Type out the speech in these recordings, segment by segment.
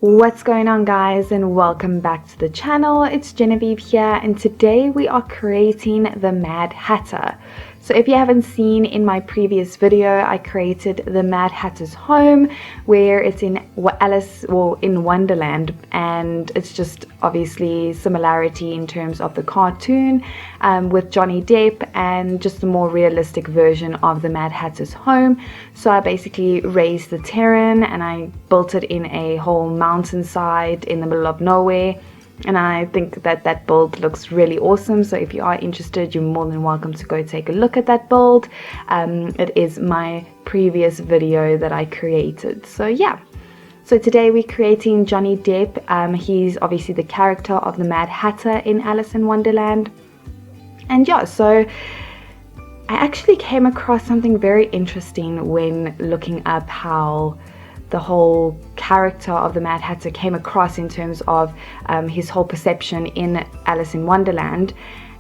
What's going on, guys, and welcome back to the channel. It's Genevieve here, and today we are creating the Mad Hatter. So if you haven't seen in my previous video, I created the Mad Hatter's home, where it's in in Wonderland, and it's just obviously similarity in terms of the cartoon with Johnny Depp, and just a more realistic version of the Mad Hatter's home. So I basically raised the terrain and I built it in a whole mountainside in the middle of nowhere. And I think that build looks really awesome. So if you are interested, you're more than welcome to go take a look at that build. It is my previous video that I created. So yeah. So today we're creating Johnny Depp. He's obviously the character of the Mad Hatter in Alice in Wonderland. And yeah, so I actually came across something very interesting when looking up how the whole character of the Mad Hatter came across in terms of his whole perception in Alice in Wonderland.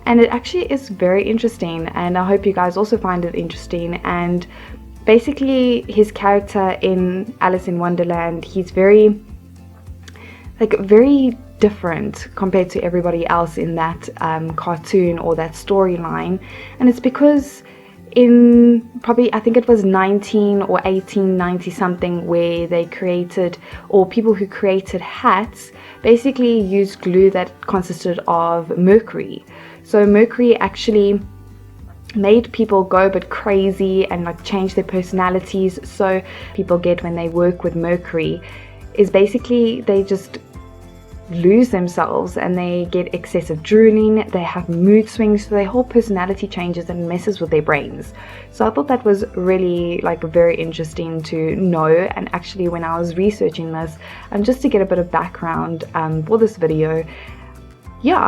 And it actually is very interesting, and I hope you guys also find it interesting. And basically his character in Alice in Wonderland, he's very different compared to everybody else in that cartoon or that storyline. And it's because in probably, I think it was 19 or 1890 something, where they created, or people who created hats basically used glue that consisted of mercury. So mercury actually made people go a bit crazy and change their personalities. So people get when they work with mercury is basically they just lose themselves and they get excessive drooling, they have mood swings, so their whole personality changes and messes with their brains. So I thought that was really very interesting to know. And actually when I was researching this, just to get a bit of background for this video, yeah,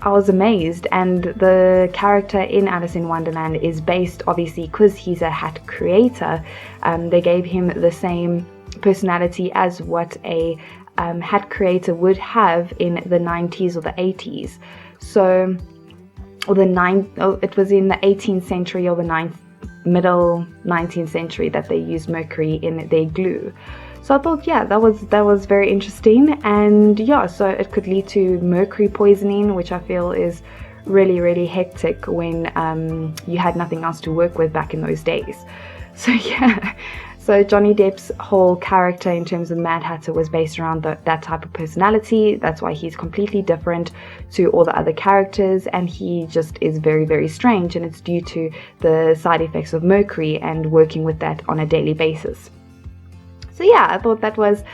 I was amazed. And the character in Alice in Wonderland is based, obviously because he's a hat creator, they gave him the same personality as what a hat creator would have in the 90s or the 80s. So, it was in the 18th century or the middle 19th century that they used mercury in their glue. So I thought, yeah, that was very interesting. And yeah, so it could lead to mercury poisoning, which I feel is really hectic when you had nothing else to work with back in those days. So yeah. So Johnny Depp's whole character in terms of Mad Hatter was based around that type of personality. That's why he's completely different to all the other characters, and he just is very strange, and it's due to the side effects of mercury and working with that on a daily basis. So yeah, I thought that was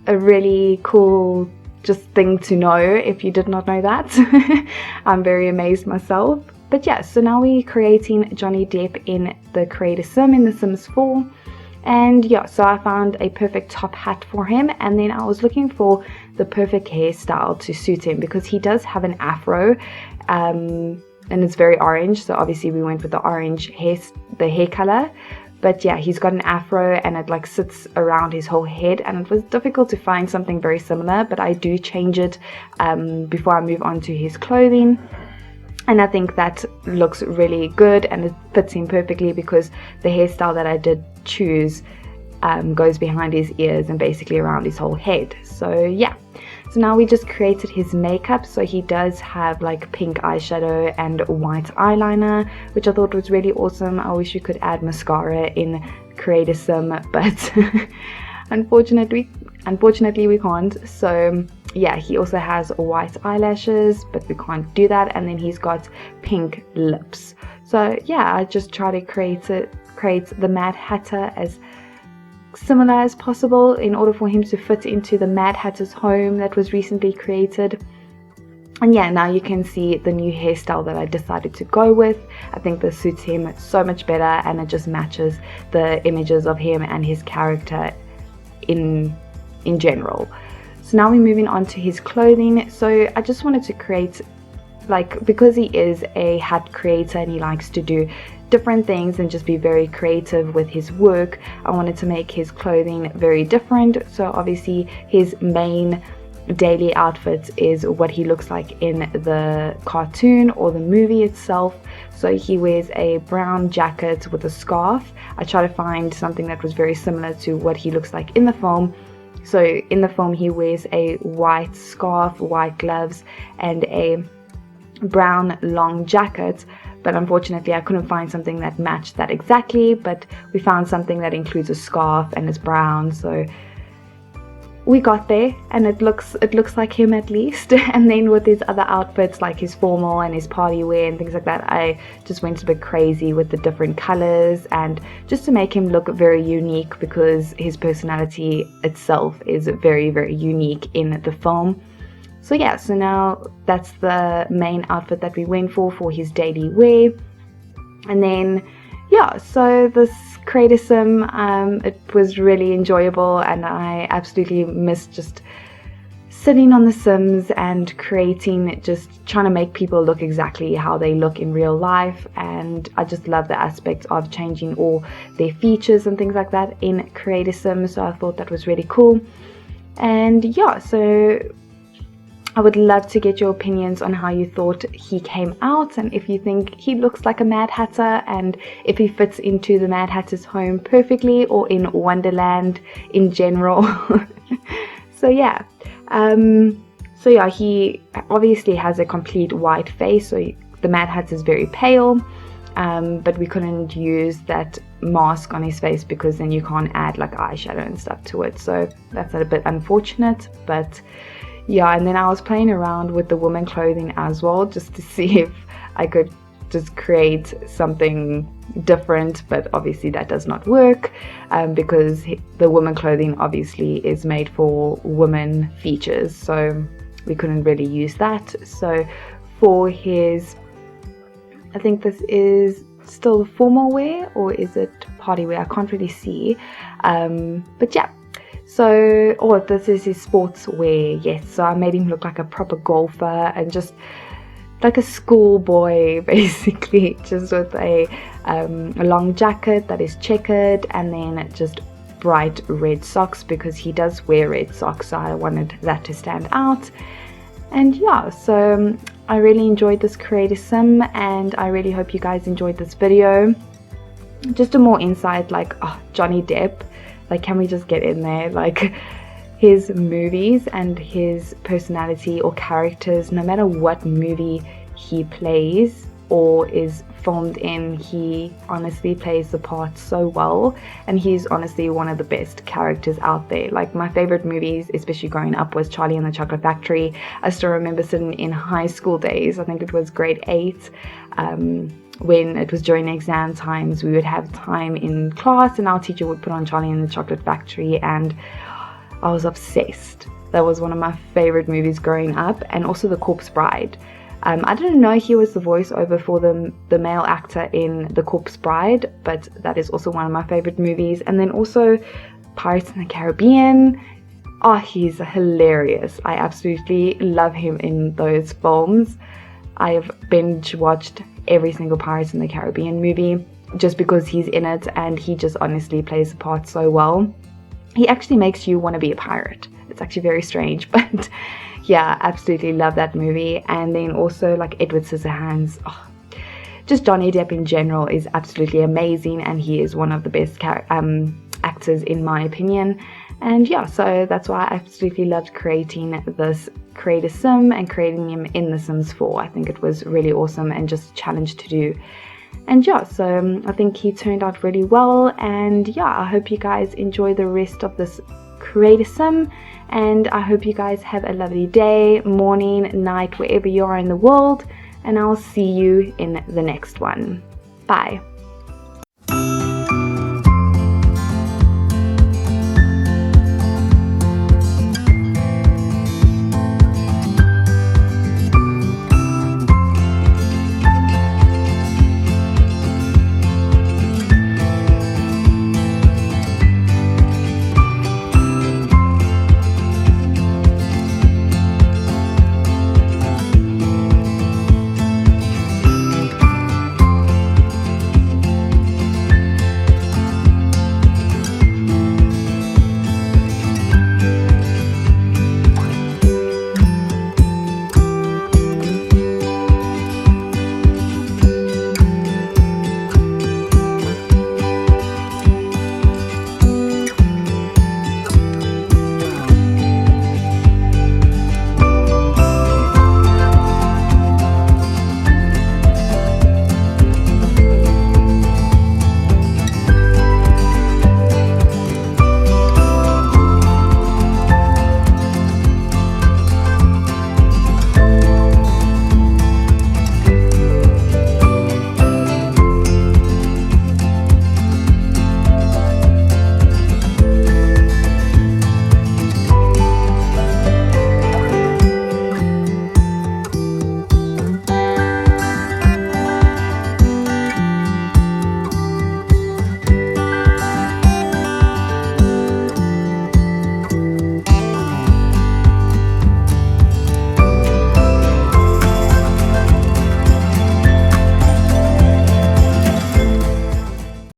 a really cool thing to know if you did not know that. I'm very amazed myself. But yeah, so now we're creating Johnny Depp in the Creator Sim in The Sims 4. And yeah, so I found a perfect top hat for him, and then I was looking for the perfect hairstyle to suit him, because he does have an afro, and it's very orange, so obviously we went with the orange hair color. But yeah, he's got an afro and it sits around his whole head, and it was difficult to find something very similar, but I do change it before I move on to his clothing. And I think that looks really good, and it fits him perfectly because the hairstyle that I did choose goes behind his ears and basically around his whole head. So yeah, so now we just created his makeup. So he does have pink eyeshadow and white eyeliner, which I thought was really awesome. I wish you could add mascara in Creator Sim, but unfortunately we can't. So yeah, he also has white eyelashes, but we can't do that. And then he's got pink lips. So yeah, I just try to create the Mad Hatter as similar as possible in order for him to fit into the Mad Hatter's home that was recently created. And yeah, now you can see the new hairstyle that I decided to go with. I think this suits him so much better, and it just matches the images of him and his character in general. So now we're moving on to his clothing. So I just wanted to create, because he is a hat creator and he likes to do different things and just be very creative with his work, I wanted to make his clothing very different. So obviously his main daily outfit is what he looks like in the cartoon or the movie itself. So he wears a brown jacket with a scarf. I try to find something that was very similar to what he looks like in the film. So in the film he wears a white scarf, white gloves, and a brown long jacket, but unfortunately I couldn't find something that matched that exactly, but we found something that includes a scarf and is brown, so we got there, and it looks like him at least. And then with his other outfits, like his formal and his party wear and things like that, I just went a bit crazy with the different colors, and just to make him look very unique, because his personality itself is very, very unique in the film. So yeah, so now that's the main outfit that we went for his daily wear. And then yeah, so this creator sim, it was really enjoyable, and I absolutely missed just sitting on the Sims and creating, just trying to make people look exactly how they look in real life. And I just love the aspect of changing all their features and things like that in creator sim, so I thought that was really cool. And yeah, so I would love to get your opinions on how you thought he came out, and if you think he looks like a Mad Hatter, and if he fits into the Mad Hatter's home perfectly, or in Wonderland in general. So yeah, he obviously has a complete white face, so the Mad Hatter is very pale, but we couldn't use that mask on his face because then you can't add like eyeshadow and stuff to it, so that's a bit unfortunate. But yeah, and then I was playing around with the woman clothing as well, just to see if I could just create something different, but obviously that does not work, because the woman clothing obviously is made for women features, so we couldn't really use that. So for his, I think this is still formal wear, or is it party wear? I can't really see, but yeah. So, this is his sports wear, yes. So I made him look like a proper golfer, and just like a schoolboy, basically, just with a long jacket that is checkered, and then just bright red socks, because he does wear red socks, so I wanted that to stand out. And yeah, so I really enjoyed this creator sim, and I really hope you guys enjoyed this video. Just a more insight, like Johnny Depp, like, can we just get in there? Like, his movies and his personality or characters, no matter what movie he plays or is filmed in, he honestly plays the part so well, and he's honestly one of the best characters out there. Like, my favorite movies, especially growing up, was Charlie and the Chocolate Factory. I still remember sitting in high school days, I think it was grade 8, when it was during exam times, we would have time in class and our teacher would put on Charlie and the Chocolate Factory, and I was obsessed. That was one of my favorite movies growing up. And also The Corpse Bride. I didn't know he was the voiceover for the male actor in The Corpse Bride, but that is also one of my favorite movies. And then also Pirates in the Caribbean. He's hilarious. I absolutely love him in those films. I have binge watched every single Pirates in the Caribbean movie just because he's in it, and he just honestly plays the part so well. He actually makes you want to be a pirate. It's actually very strange, but yeah, absolutely love that movie. And then also like Edward Scissorhands. Just Johnny Depp in general is absolutely amazing, and he is one of the best actors in my opinion. And yeah, so that's why I absolutely loved creating this creator sim and creating him in The Sims 4. I think it was really awesome and just a challenge to do. And yeah, so I think he turned out really well, and yeah, I hope you guys enjoy the rest of this creator sim, and I hope you guys have a lovely day, morning, night, wherever you are in the world, and I'll see you in the next one. Bye.